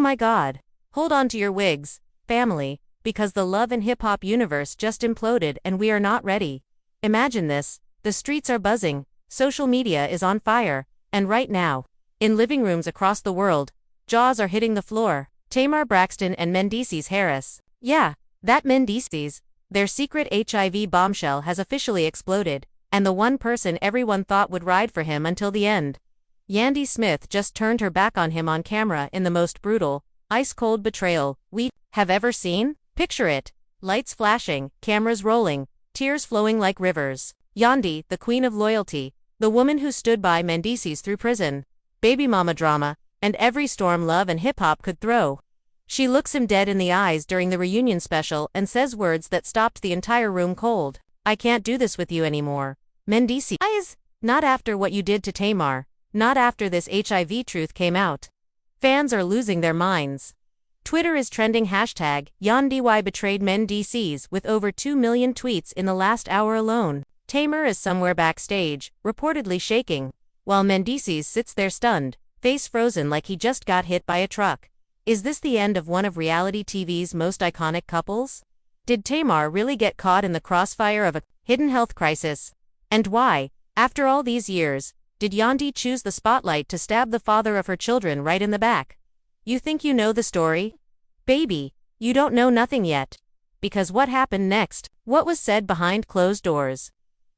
my god. Hold on to your wigs, family, because the love and hip-hop universe just imploded and we are not ready. Imagine this, the streets are buzzing, social media is on fire, and right now, in living rooms across the world, jaws are hitting the floor. Tamar Braxton and Mendeecees Harris. Yeah, that Mendeecees. Their secret HIV bombshell has officially exploded, and the one person everyone thought would ride for him until the end. Yandy Smith just turned her back on him on camera in the most brutal, ice-cold betrayal we have ever seen. Picture it. Lights flashing, cameras rolling, tears flowing like rivers. Yandy, the queen of loyalty, the woman who stood by Mendeecees through prison, baby mama drama, and every storm love and hip-hop could throw. She looks him dead in the eyes during the reunion special and says words that stopped the entire room cold. I can't do this with you anymore. Mendeecees, not after what you did to Tamar, not after this HIV truth came out. Fans are losing their minds. Twitter is trending hashtag Yandy betrayed Mendeecees with over 2 million tweets in the last hour alone. Tamar is somewhere backstage, reportedly shaking, while Mendeecees sits there stunned, face frozen like he just got hit by a truck. Is this the end of one of reality TV's most iconic couples? Did Tamar really get caught in the crossfire of a hidden health crisis? And why, after all these years, did Yandy choose the spotlight to stab the father of her children right in the back? You think you know the story? Baby, you don't know nothing yet. Because what happened next, what was said behind closed doors?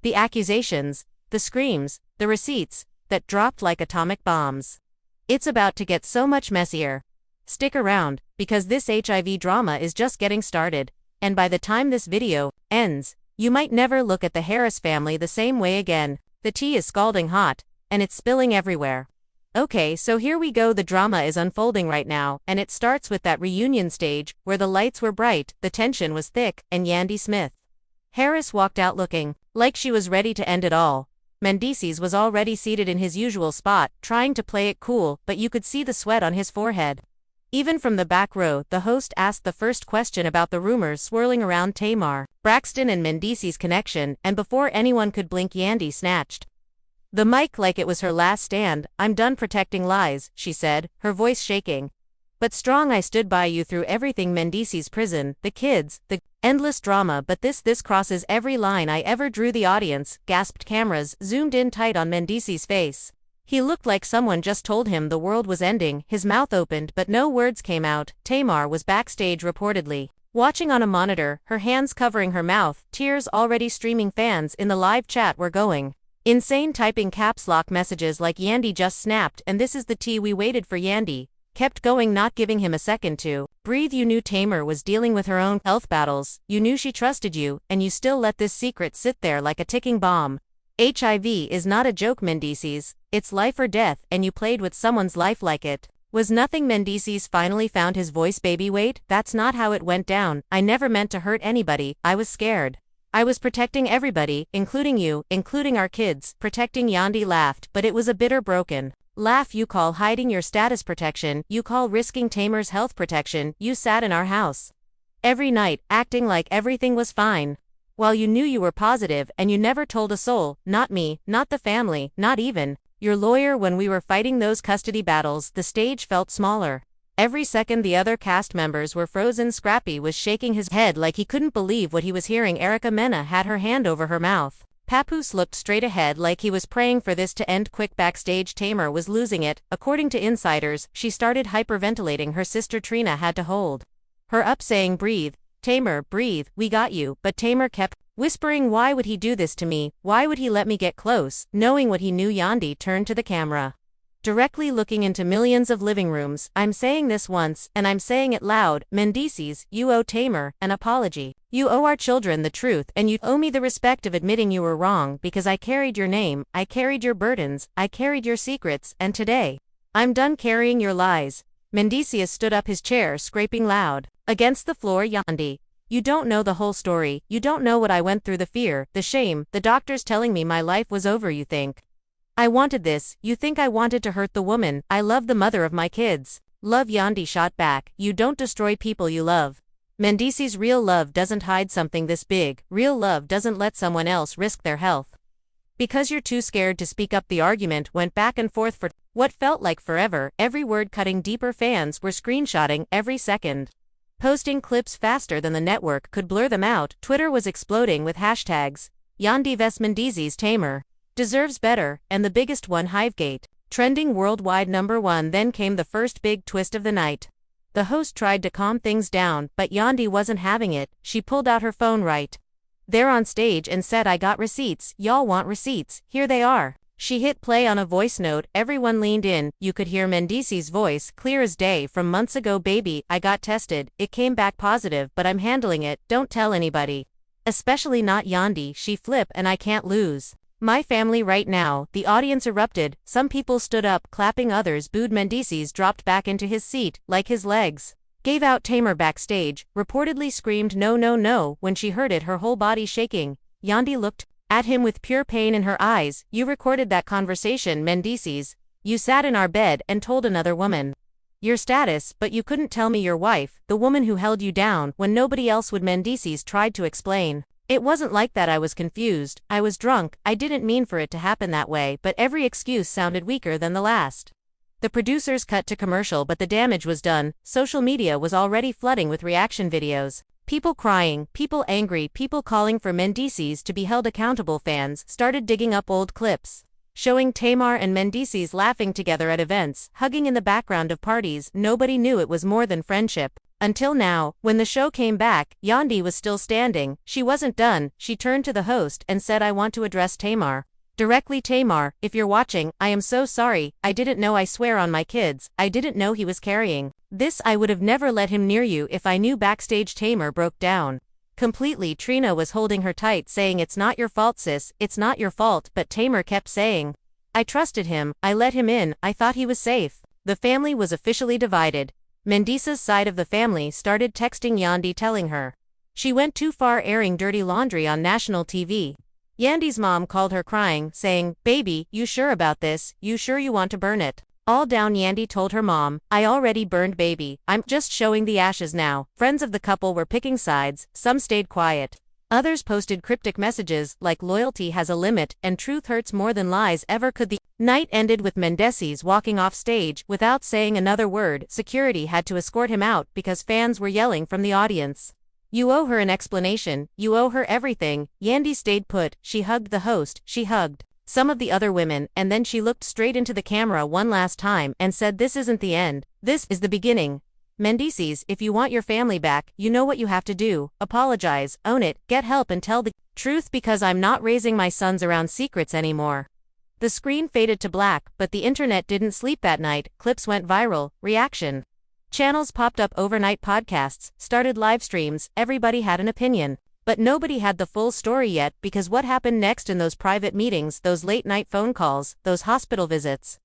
The accusations, the screams, the receipts, that dropped like atomic bombs. It's about to get so much messier. Stick around, because this HIV drama is just getting started, and by the time this video ends, you might never look at the Harris family the same way again. The tea is scalding hot, and it's spilling everywhere. Okay, so here we go. The drama is unfolding right now, and it starts with that reunion stage, where the lights were bright, the tension was thick, and Yandy Smith Harris walked out looking like she was ready to end it all. Mendeecees was already seated in his usual spot, trying to play it cool, but you could see the sweat on his forehead. Even from the back row, the host asked the first question about the rumors swirling around Tamar Braxton and Mendeecees' connection, and before anyone could blink, Yandy snatched the mic like it was her last stand. I'm done protecting lies, she said, her voice shaking. But strong. I stood by you through everything. Mendeecees' prison, the kids, the endless drama, but this crosses every line I ever drew. The audience gasped. Cameras zoomed in tight on Mendeecees' face. He looked like someone just told him the world was ending. His mouth opened but no words came out. Tamar was backstage, reportedly watching on a monitor, her hands covering her mouth, tears already streaming. Fans in the live chat were going insane, typing caps lock messages like Yandy just snapped and this is the tea we waited for. Yandy kept going, not giving him a second to breathe. You knew Tamar was dealing with her own health battles, you knew she trusted you, and you still let this secret sit there like a ticking bomb. HIV is not a joke, Mendeecees, it's life or death, and you played with someone's life like it was nothing. Mendeecees finally found his voice. Baby, wait, that's not how it went down. I never meant to hurt anybody, I was scared. I was protecting everybody, including you, including our kids. Protecting. Yandy laughed, but it was a bitter, broken laugh. You call hiding your status protection, you call risking Tamar's health protection. You sat in our house every night, acting like everything was fine, while you knew you were positive, and you never told a soul, not me, not the family, not even your lawyer. When we were fighting those custody battles, the stage felt smaller. Every second the other cast members were frozen. Scrappy was shaking his head like he couldn't believe what he was hearing. Erica Mena had her hand over her mouth. Papoose looked straight ahead like he was praying for this to end quick. Backstage, Tamar was losing it. According to insiders, she started hyperventilating. Her sister Trina had to hold her up, saying, breathe, Tamar, breathe, we got you. But Tamar kept whispering, why would he do this to me? Why would he let me get close? Knowing what he knew, Yandy turned to the camera, directly looking into millions of living rooms. I'm saying this once, and I'm saying it loud. Mendeecees, you owe Tamar an apology. You owe our children the truth, and you owe me the respect of admitting you were wrong, because I carried your name, I carried your burdens, I carried your secrets, and today, I'm done carrying your lies. Mendeecees stood up, his chair scraping loud against the floor. Yandy, you don't know the whole story. You don't know what I went through, the fear, the shame, the doctors telling me my life was over. You think I wanted this, you think I wanted to hurt the woman I love, the mother of my kids. Love. Yandy shot back, you don't destroy people you love. Mendeecees, real love doesn't hide something this big. Real love doesn't let someone else risk their health because you're too scared to speak up. The argument went back and forth for What felt like forever, every word cutting deeper. Fans were screenshotting every second, posting clips faster than the network could blur them out. Twitter was exploding with hashtags, Yandy vs Mendeecees Tamar deserves better, and the biggest one, Hivegate, trending worldwide #1. Then came the first big twist of the night. The host tried to calm things down, but Yandy wasn't having it. She pulled out her phone right there on stage and said, "I got receipts, y'all want receipts, here they are." She hit play on a voice note, everyone leaned in, you could hear Mendeecees' voice clear as day from months ago. "Baby, I got tested, it came back positive, but I'm handling it, don't tell anybody. Especially not Yandy, she flip, and I can't lose my family right now." The audience erupted, some people stood up clapping, others booed. Mendeecees dropped back into his seat, like his legs gave out. Tamar backstage reportedly screamed no no no when she heard it, her whole body shaking. Yandy looked at him with pure pain in her eyes. "You recorded that conversation, Mendeecees. You sat in our bed and told another woman your status, but you couldn't tell me your wife, the woman who held you down when nobody else would." Mendeecees tried to explain. "It wasn't like that, I was confused, I was drunk, I didn't mean for it to happen that way," but every excuse sounded weaker than the last. The producers cut to commercial, but the damage was done. Social media was already flooding with reaction videos. People crying, people angry, people calling for Mendeecees to be held accountable. Fans started digging up old clips showing Tamar and Mendeecees laughing together at events, hugging in the background of parties. Nobody knew it was more than friendship. Until now, when the show came back, Yandy was still standing. She wasn't done. She turned to the host and said, "I want to address Tamar directly. Tamar, if you're watching, I am so sorry, I didn't know, I swear on my kids, I didn't know he was carrying this. I would have never let him near you if I knew." Backstage, Tamar broke down completely. Trina was holding her tight, saying, "It's not your fault, sis, it's not your fault," but Tamar kept saying, "I trusted him, I let him in, I thought he was safe." The family was officially divided. Mendeecees' side of the family started texting Yandy telling her she went too far, airing dirty laundry on national TV. Yandy's mom called her crying, saying, "Baby, you sure about this? You sure you want to burn it all down?" Yandy told her mom, "I already burned, baby, I'm just showing the ashes now." Friends of the couple were picking sides, some stayed quiet. Others posted cryptic messages like "Loyalty has a limit, and truth hurts more than lies ever could." The night ended with Mendeecees walking off stage without saying another word. Security had to escort him out because fans were yelling from the audience, "You owe her an explanation, you owe her everything." Yandy stayed put, she hugged the host, she hugged some of the other women, and then she looked straight into the camera one last time and said, "This isn't the end, this is the beginning." Mendeecees, if you want your family back, you know what you have to do. Apologize, own it, get help, and tell the truth, because I'm not raising my sons around secrets anymore. The screen faded to black, but the internet didn't sleep that night. Clips went viral, reaction channels popped up, overnight podcasts started, live streams, everybody had an opinion. But nobody had the full story yet, because what happened next in those private meetings, those late-night phone calls, those hospital visits,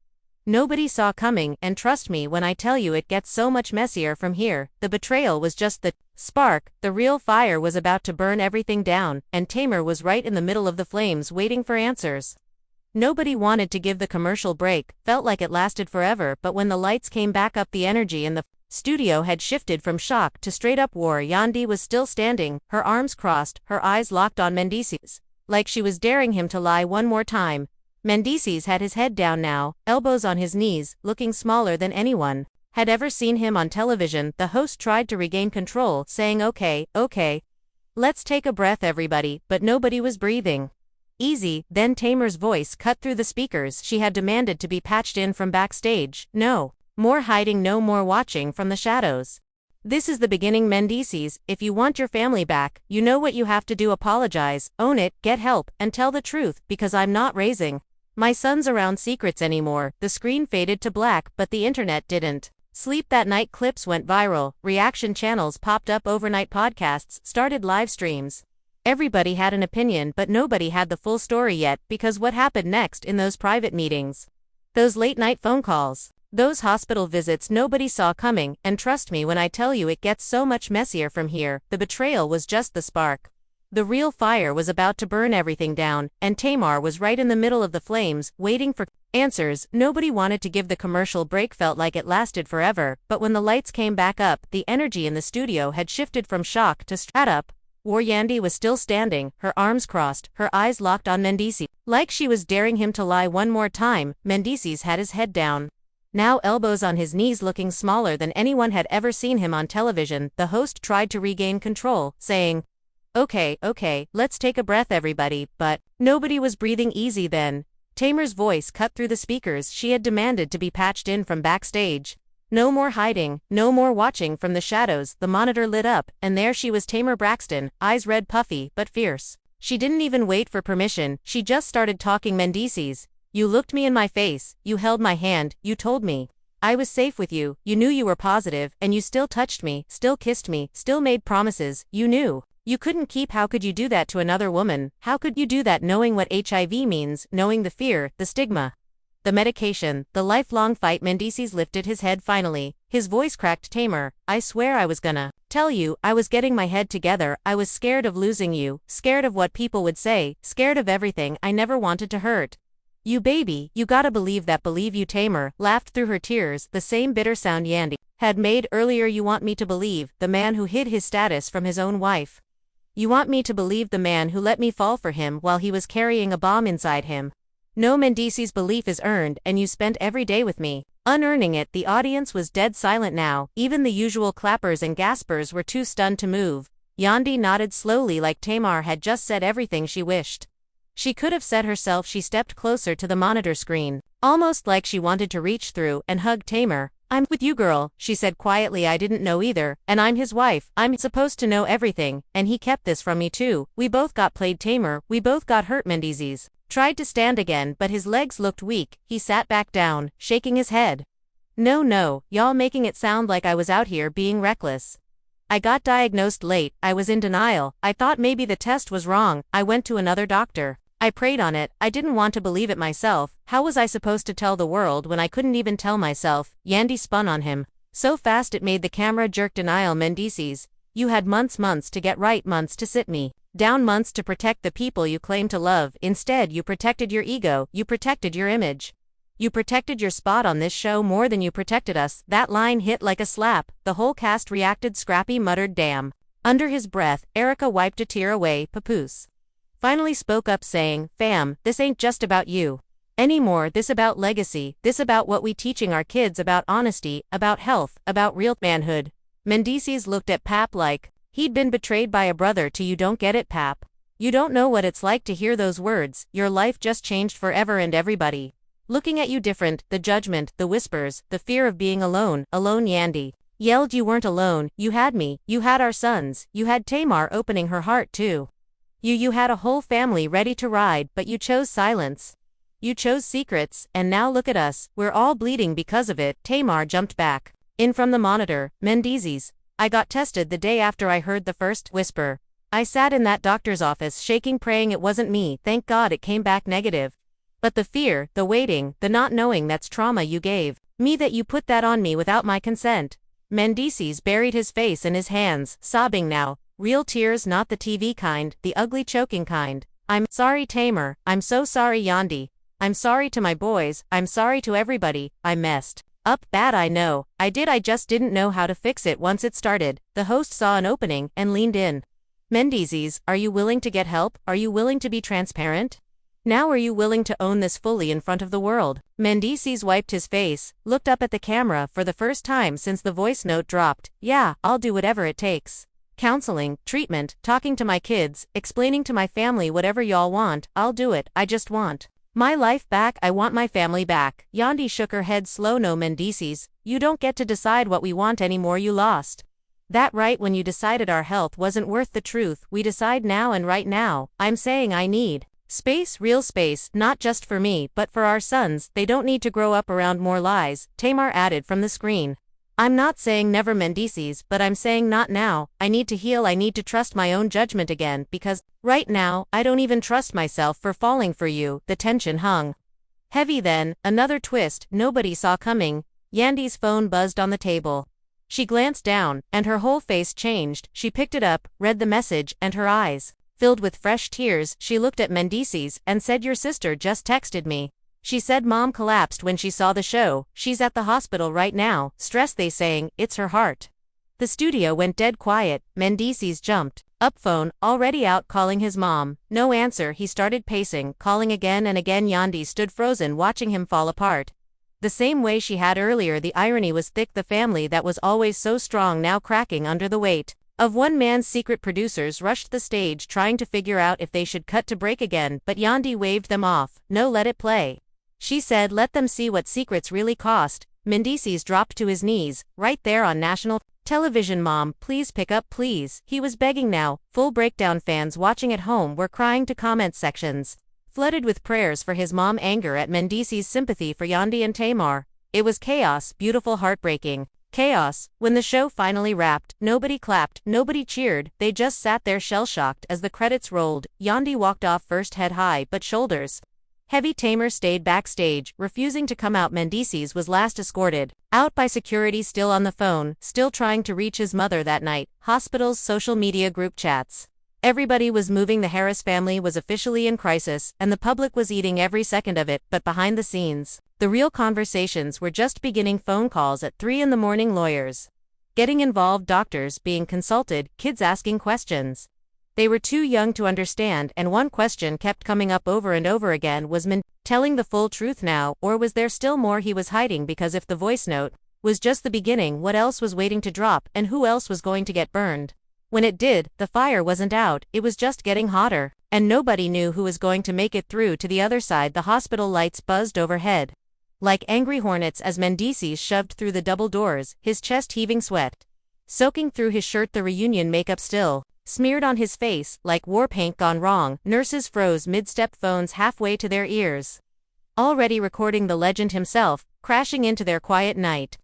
nobody saw coming. And trust me when I tell you, it gets so much messier from here. The betrayal was just the spark. The real fire was about to burn everything down, and Tamar was right in the middle of the flames, waiting for answers. Nobody wanted to give the commercial break, felt like it lasted forever, but when the lights came back up, the energy in the studio had shifted from shock to straight-up war. Yandy was still standing, her arms crossed, her eyes locked on Mendeecees, like she was daring him to lie one more time. Mendeecees had his head down now, elbows on his knees, looking smaller than anyone had ever seen him on television. The host tried to regain control, saying, okay, let's take a breath everybody," but nobody was breathing easy. Then Tamar's voice cut through the speakers. She had demanded to be patched in from backstage. "No more hiding, no more watching from the shadows. This is the beginning. Mendeecees, if you want your family back, you know what you have to do. Apologize, own it, get help, and tell the truth, because I'm not raising my sons around secrets anymore." The screen faded to black, but the internet didn't sleep that night. Clips went viral, reaction channels popped up, overnight podcasts started, live streams. Everybody had an opinion, but nobody had the full story yet, because what happened next in those private meetings, those late-night phone calls, those hospital visits, nobody saw coming. And trust me when I tell you, it gets so much messier from here. The betrayal was just the spark. The real fire was about to burn everything down, and Tamar was right in the middle of the flames, waiting for answers. Nobody wanted to give the commercial break, felt like it lasted forever, but when the lights came back up, the energy in the studio had shifted from shock to straight up War Yandy was still standing, her arms crossed, her eyes locked on Mendeecees. Like she was daring him to lie one more time, Mendeecees had his head down. Now elbows on his knees, looking smaller than anyone had ever seen him on television, the host tried to regain control, saying, Okay, let's take a breath everybody, but nobody was breathing easy then. Tamar's voice cut through the speakers. She had demanded to be patched in from backstage. No more hiding, no more watching from the shadows. The monitor lit up, and there she was, Tamar Braxton, eyes red, puffy, but fierce. She didn't even wait for permission, she just started talking. Mendeecees, you looked me in my face, you held my hand, you told me I was safe with you, you knew you were positive, and you still touched me, still kissed me, still made promises. You knew you couldn't keep. How could you do that to another woman? How could you do that knowing what HIV means, knowing the fear, the stigma, the medication, the lifelong fight? Mendeecees lifted his head finally, his voice cracked. Tamar, I swear I was gonna tell you. I was getting my head together, I was scared of losing you, scared of what people would say, scared of everything. I never wanted to hurt you, baby, you gotta believe that. Believe you? Tamar laughed through her tears, the same bitter sound Yandy had made earlier. You want me to believe the man who hid his status from his own wife? You want me to believe the man who let me fall for him while he was carrying a bomb inside him? No, Mendeecees' belief is earned, and you spent every day with me unearning it. The audience was dead silent now, even the usual clappers and gaspers were too stunned to move. Yandy nodded slowly, like Tamar had just said everything she wished she could have said herself. She stepped closer to the monitor screen, almost like she wanted to reach through and hug Tamar. I'm with you, girl, she said quietly. I didn't know either, and I'm his wife. I'm supposed to know everything, and he kept this from me too. We both got played, Tamar, we both got hurt. Mendeecees tried to stand again, but his legs looked weak. He sat back down, shaking his head. No, y'all making it sound like I was out here being reckless. I got diagnosed late, I was in denial, I thought maybe the test was wrong, I went to another doctor. I prayed on it, I didn't want to believe it myself. How was I supposed to tell the world when I couldn't even tell myself? Yandy spun on him so fast it made the camera jerk. Denial? Mendeecees, you had months to get right, months to sit me down, months to protect the people you claim to love. Instead, you protected your ego, you protected your image. You protected your spot on this show more than you protected us. That line hit like a slap. The whole cast reacted. Scrappy muttered, damn, under his breath. Erica wiped a tear away. Papoose finally spoke up, saying, fam, this ain't just about you anymore, this about legacy, this about what we teaching our kids, about honesty, about health, about real manhood. Mendeecees looked at Pap like he'd been betrayed by a brother. To you don't get it, Pap. You don't know what it's like to hear those words. Your life just changed forever, and everybody looking at you different. The judgment, the whispers, the fear of being alone. Yandy yelled. You weren't alone, you had me, you had our sons, you had Tamar opening her heart too. You had a whole family ready to ride, but you chose silence. You chose secrets, and now look at us, we're all bleeding because of it. Tamar jumped back in from the monitor. Mendeecees, I got tested the day after I heard the first whisper. I sat in that doctor's office shaking, praying it wasn't me. Thank God it came back negative. But the fear, the waiting, the not knowing, that's trauma you gave me, that you put that on me without my consent. Mendeecees buried his face in his hands, sobbing now. Real tears, not the TV kind, the ugly choking kind. I'm sorry, Tamar, I'm so sorry, Yandy. I'm sorry to my boys, I'm sorry to everybody. I messed up bad, I know. I did, I just didn't know how to fix it once it started. The host saw an opening and leaned in. Mendeecees, are you willing to get help? Are you willing to be transparent? Now are you willing to own this fully in front of the world? Mendeecees wiped his face, looked up at the camera for the first time since the voice note dropped. Yeah, I'll do whatever it takes. Counseling, treatment, talking to my kids, explaining to my family, whatever y'all want, I'll do it. I just want my life back, I want my family back. Yandy shook her head slow. No, Mendeecees, you don't get to decide what we want anymore, you lost that right when you decided our health wasn't worth the truth. We decide now, and right now, I'm saying I need space, real space, not just for me, but for our sons. They don't need to grow up around more lies, Tamar added from the screen. I'm not saying never, Mendeecees, but I'm saying not now. I need to heal, I need to trust my own judgment again, because right now, I don't even trust myself for falling for you. The tension hung heavy. Then, another twist nobody saw coming. Yandy's phone buzzed on the table. She glanced down, and her whole face changed. She picked it up, read the message, and her eyes filled with fresh tears. She looked at Mendeecees and said, your sister just texted me. She said mom collapsed when she saw the show. She's at the hospital right now, stressed, they saying it's her heart. The studio went dead quiet. Mendeecees jumped Up phone, already out calling his mom. No answer. He started pacing, calling again and again. Yandy stood frozen, watching him fall apart. The same way she had earlier. The irony was thick. The family that was always so strong now cracking under the weight of one man's secret. Producers rushed the stage trying to figure out if they should cut to break again, but Yandy waved them off. No, let it play. She said, let them see what secrets really cost. Mendeecees dropped to his knees, right there on national television. Mom, please pick up, please. He was begging now. Full breakdown. Fans watching at home were crying to comment sections, flooded with prayers for his mom, anger at Mendeecees, sympathy for Yandy and Tamar. It was chaos, beautiful, heartbreaking chaos. When the show finally wrapped, nobody clapped, nobody cheered. They just sat there shell-shocked as the credits rolled. Yandy walked off first, head high but shoulders heavy. Tamar stayed backstage, refusing to come out. Mendeecees was last escorted out by security, still on the phone, still trying to reach his mother that night. Hospitals, social media, group chats. Everybody was moving. The Harris family was officially in crisis, and the public was eating every second of it. But behind the scenes, the real conversations were just beginning. Phone calls at 3 in the morning, lawyers getting involved, doctors being consulted, kids asking questions they were too young to understand, and one question kept coming up over and over again: was Mendeecees telling the full truth now, or was there still more he was hiding? Because if the voice note was just the beginning, what else was waiting to drop, and who else was going to get burned? When it did, the fire wasn't out, it was just getting hotter, and nobody knew who was going to make it through to the other side. The hospital lights buzzed overhead like angry hornets as Mendeecees shoved through the double doors, his chest heaving, sweat soaking through his shirt, the reunion makeup still smeared on his face like war paint gone wrong. Nurses froze mid-step, phones halfway to their ears, already recording the legend himself, crashing into their quiet night.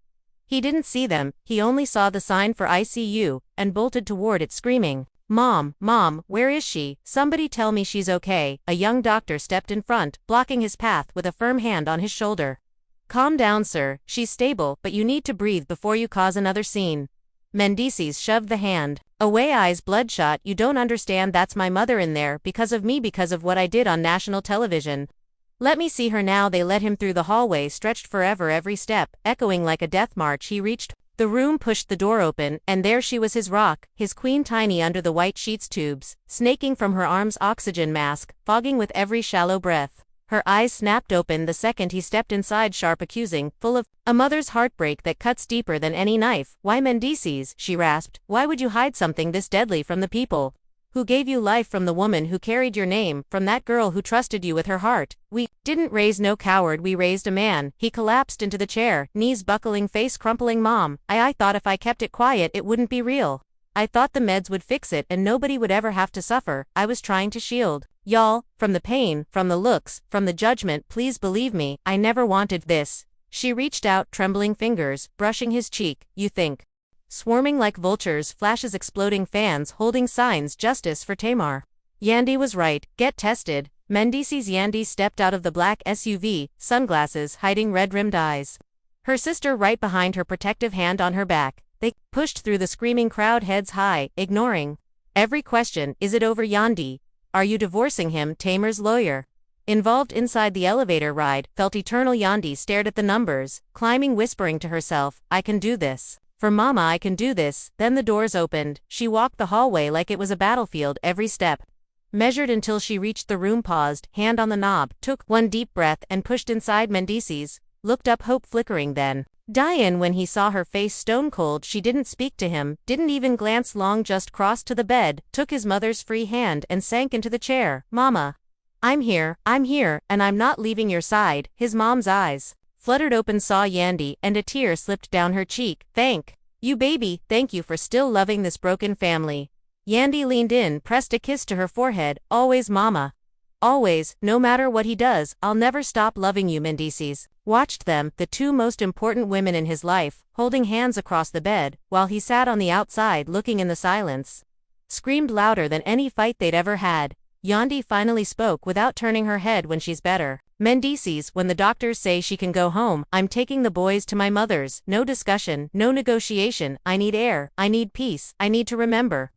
He didn't see them, he only saw the sign for ICU, and bolted toward it screaming, "Mom, Mom, where is she? Somebody tell me she's okay." A young doctor stepped in front, blocking his path with a firm hand on his shoulder. "Calm down, sir, she's stable, but you need to breathe before you cause another scene." Mendeecees shoved the hand away, eyes bloodshot. "You don't understand, that's my mother in there, because of me, because of what I did on national television. Let me see her now." They led him through the hallway, stretched forever, every step echoing like a death march. He reached the room, pushed the door open, and there she was, his rock, his queen, tiny under the white sheets, tubes snaking from her arms, oxygen mask fogging with every shallow breath. Her eyes snapped open the second he stepped inside, sharp, accusing, full of a mother's heartbreak that cuts deeper than any knife. "Why, Mendeecees?" she rasped. "Why would you hide something this deadly from the people who gave you life, from the woman who carried your name, from that girl who trusted you with her heart? We didn't raise no coward, we raised a man." He collapsed into the chair, knees buckling, face crumpling. "Mom, I thought if I kept it quiet it wouldn't be real. I thought the meds would fix it and nobody would ever have to suffer. I was trying to shield y'all from the pain, from the looks, from the judgment. Please believe me, I never wanted this." She reached out, trembling fingers, brushing his cheek. "You think?" Swarming like vultures, flashes exploding, fans holding signs, "Justice for Tamar. Yandy was right, get tested." Mendeecees. Yandy stepped out of the black SUV, sunglasses hiding red-rimmed eyes. Her sister right behind her, protective hand on her back. They pushed through the screaming crowd, heads high, ignoring every question. "Is it over, Yandy? Are you divorcing him?" Tamar's lawyer, involved inside the elevator ride, felt eternal. Yandy stared at the numbers, climbing, whispering to herself, "I can do this. For Mama, I can do this." Then the doors opened. She walked the hallway like it was a battlefield, every step measured until she reached the room, paused, hand on the knob, took one deep breath, and pushed inside. Mendeecees looked up, hope flickering, then die-in when he saw her face stone cold. She didn't speak to him, didn't even glance long, just crossed to the bed, took his mother's free hand, and sank into the chair. "Mama, I'm here, and I'm not leaving your side." His mom's eyes fluttered open, saw Yandy, and a tear slipped down her cheek. "Thank you, baby, thank you for still loving this broken family." Yandy leaned in, pressed a kiss to her forehead. "Always, Mama. Always, no matter what he does, I'll never stop loving you." Mendeecees watched them, the two most important women in his life, holding hands across the bed, while he sat on the outside looking in the silence. Screamed louder than any fight they'd ever had. Yandy finally spoke without turning her head. "When she's better, Mendeecees, when the doctors say she can go home, I'm taking the boys to my mother's. No discussion, no negotiation. I need air, I need peace, I need to remember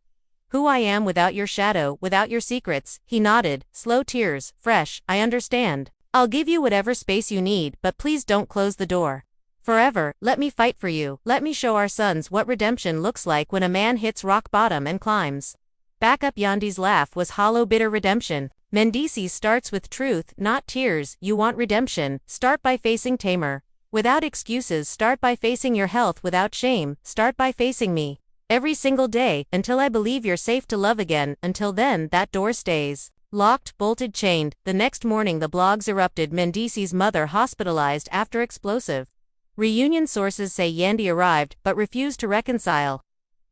who I am without your shadow, without your secrets." He nodded, slow tears, fresh. "I understand. I'll give you whatever space you need, but please don't close the door forever. Let me fight for you. Let me show our sons what redemption looks like when a man hits rock bottom and climbs Back up. Yandy's laugh was hollow, bitter redemption. Mendeecees starts with truth, not tears. You want redemption? Start by facing Tamar. Without excuses, start by facing your health without shame. Start by facing me. Every single day, until I believe you're safe to love again. Until then, that door stays locked, bolted, chained. The next morning the blogs erupted. Mendeecees' mother hospitalized after explosive reunion. Sources say Yandy arrived, but refused to reconcile.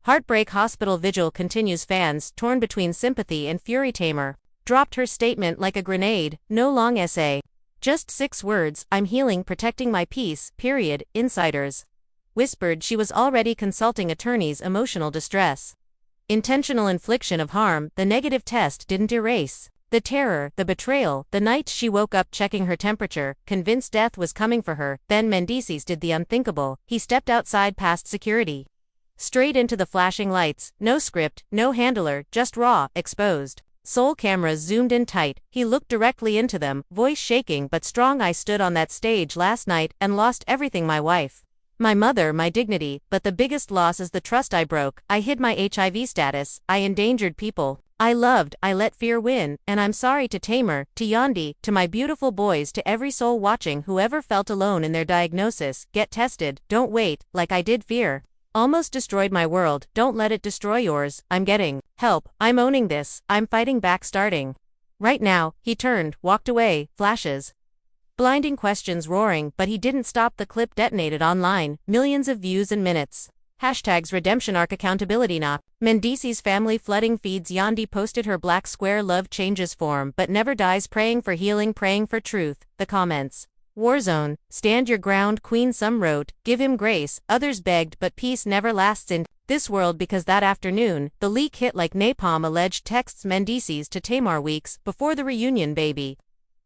Heartbreak. Hospital vigil continues. Fans torn between sympathy and fury. Tamar dropped her statement like a grenade. No long essay. Just 6 words: I'm healing, protecting my peace, period. Insiders whispered she was already consulting attorneys. Emotional distress. Intentional infliction of harm. The negative test didn't erase the terror, the betrayal, the night she woke up checking her temperature, convinced death was coming for her. Then Mendeecees did the unthinkable. He stepped outside past security, straight into the flashing lights. No script, no handler, just raw, exposed soul. Cameras zoomed in tight. He looked directly into them, voice shaking but strong. I stood on that stage last night and lost everything: my wife, my mother, my dignity, but the biggest loss is the trust I broke. I hid my HIV status, I endangered people I loved, I let fear win, and I'm sorry to Tamar, to Yandy, to my beautiful boys, to every soul watching. Whoever felt alone in their diagnosis, get tested, don't wait, like I did. Fear almost destroyed my world, don't let it destroy yours. I'm getting help, I'm owning this, I'm fighting back starting right now. He turned, walked away, flashes, blinding questions roaring, but he didn't stop. The clip detonated online, millions of views in minutes. Hashtags redemption arc accountability knock. Mendeecees family flooding feeds. Yandy posted her black square love changes form but never dies, praying for healing, praying for truth. The comments: Warzone, stand your ground queen. Some wrote, give him grace, others begged, but peace never lasts in this world. Because that afternoon, the leak hit like napalm. Alleged texts. Mendeecees to Tamar weeks before the reunion: baby,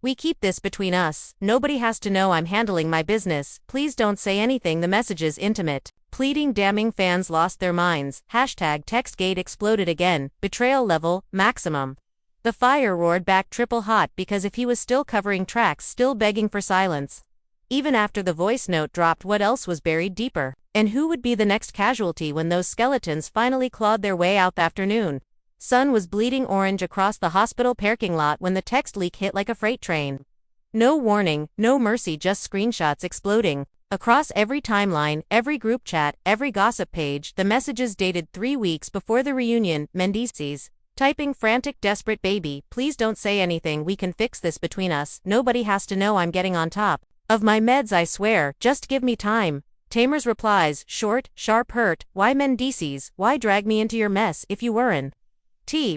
we keep this between us, nobody has to know, I'm handling my business, please don't say anything. The message is intimate, pleading, damning. Fans lost their minds. Hashtag TextGate exploded again, betrayal level, maximum. The fire roared back triple hot because if he was still covering tracks, still begging for silence, even after the voice note dropped, what else was buried deeper? And who would be the next casualty when those skeletons finally clawed their way out? The afternoon sun was bleeding orange across the hospital parking lot when the text leak hit like a freight train. No warning, no mercy, just screenshots exploding across every timeline, every group chat, every gossip page. The messages dated 3 weeks before the reunion. Mendeecees typing frantic, desperate, baby, please don't say anything, we can fix this between us, nobody has to know, I'm getting on top of my meds, I swear, just give me time. Tamar's replies, short, sharp, hurt. Why Mendeecees, why drag me into your mess if you weren't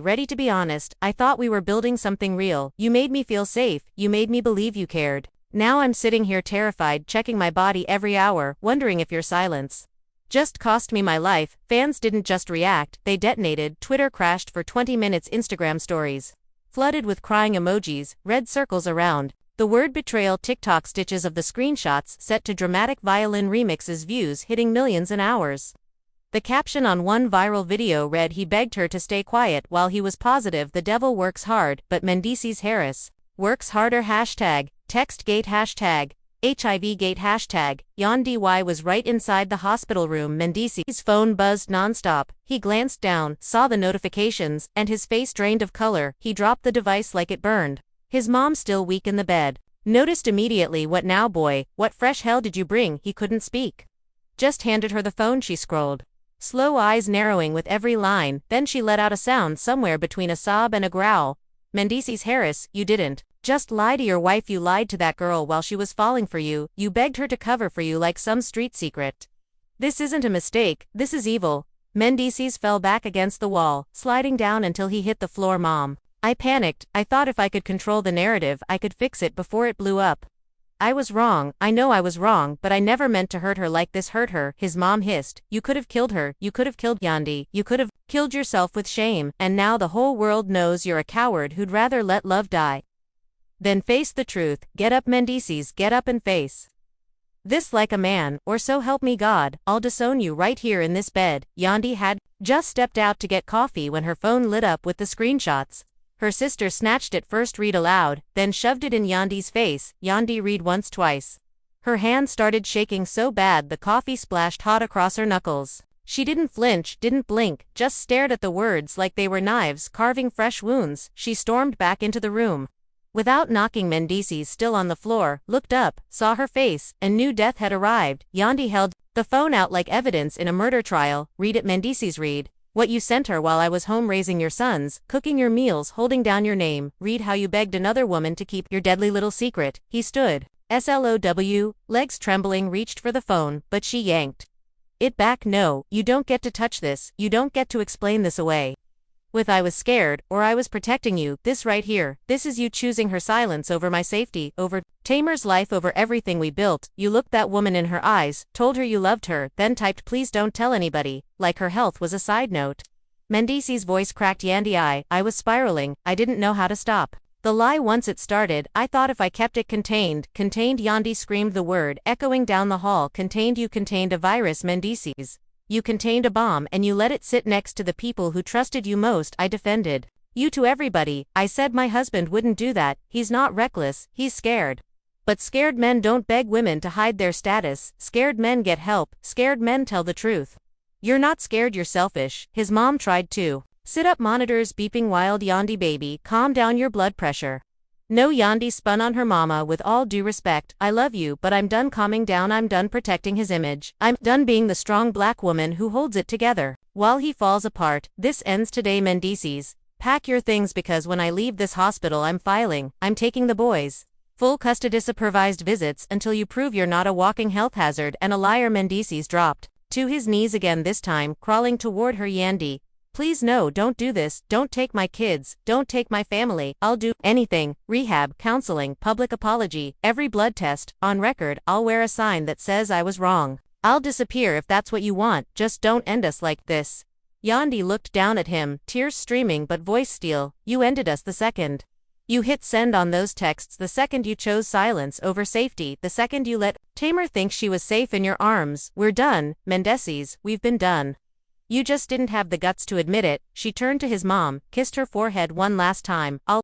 ready to be honest? I thought we were building something real, you made me feel safe, you made me believe you cared. Now I'm sitting here terrified, checking my body every hour, wondering if your silence just cost me my life. Fans didn't just react, they detonated. Twitter crashed for 20 minutes. Instagram stories flooded with crying emojis, red circles around the word betrayal. TikTok stitches of the screenshots set to dramatic violin remixes, views hitting millions in hours. The caption on one viral video read, he begged her to stay quiet while he was positive the devil works hard, but Mendeecees Harris works harder. Hashtag TextGate, hashtag HIVgate, hashtag Yandy was right inside the hospital room. Mendeecees' phone buzzed nonstop. He glanced down, saw the notifications, and his face drained of color. He dropped the device like it burned. His mom, still weak in the bed, noticed immediately. What now, boy? What fresh hell did you bring? He couldn't speak. Just handed her the phone. She scrolled, slow eyes narrowing with every line. Then she let out a sound somewhere between a sob and a growl. Mendeecees Harris, you didn't just lie to your wife, you lied to that girl while she was falling for you. You begged her to cover for you like some street secret. This isn't a mistake, this is evil. Mendeecees fell back against the wall, sliding down until he hit the floor. Mom, I panicked. I thought if I could control the narrative, I could fix it before it blew up. I was wrong, I know I was wrong, but I never meant to hurt her like this. Hurt her, his mom hissed. You could have killed her, you could have killed Yandy, you could have killed yourself with shame, and now the whole world knows you're a coward who'd rather let love die then face the truth. Get up, Mendeecees, get up and face this like a man, or so help me God, I'll disown you right here in this bed. Yandy had just stepped out to get coffee when her phone lit up with the screenshots. Her sister snatched it. First read aloud, then shoved it in Yandy's face. Yandy read once, twice. Her hand started shaking so bad the coffee splashed hot across her knuckles. She didn't flinch, didn't blink, just stared at the words like they were knives carving fresh wounds. She stormed back into the room. Without knocking, Mendeecees, still on the floor, looked up, saw her face, and knew death had arrived. Yandy held the phone out like evidence in a murder trial. Read it, Mendeecees, read what you sent her while I was home raising your sons, cooking your meals, holding down your name. Read how you begged another woman to keep your deadly little secret. He stood, SLOW, legs trembling, reached for the phone, but she yanked it back. No, you don't get to touch this, you don't get to explain this away. With I was scared, or I was protecting you, this right here, this is you choosing her silence over my safety, over Tamar's life, over everything we built. You looked that woman in her eyes, told her you loved her, then typed please don't tell anybody, like her health was a side note. Mendeecees' voice cracked. Yandy, I was spiraling, I didn't know how to stop the lie once it started. I thought if I kept it contained. Yandy screamed the word, echoing down the hall. Contained? You contained a virus, Mendeecees. You contained a bomb, and you let it sit next to the people who trusted you most. I defended you to everybody. I said my husband wouldn't do that, he's not reckless, he's scared. But scared men don't beg women to hide their status, scared men get help, scared men tell the truth. You're not scared, you're selfish. His mom tried to sit up, monitors beeping wild. Yandy, baby, calm down your blood pressure. No, Yandy spun on her mama. With all due respect, I love you, but I'm done calming down. I'm done protecting his image. I'm done being the strong black woman who holds it together while he falls apart. This ends today, Mendeecees. Pack your things, because when I leave this hospital I'm taking the boys. Full custody, supervised visits until you prove you're not a walking health hazard and a liar. Mendeecees dropped to his knees again, this time crawling toward her. Yandy, please no, don't do this, don't take my kids, don't take my family. I'll do anything, rehab, counseling, public apology, every blood test, on record. I'll wear a sign that says I was wrong. I'll disappear if that's what you want, just don't end us like this. Yandy looked down at him, tears streaming but voice steel. You ended us the second you hit send on those texts, the second you chose silence over safety, the second you let Tamar think she was safe in your arms. We're done, Mendeecees, we've been done. You just didn't have the guts to admit it. She turned to his mom, kissed her forehead one last time. I'll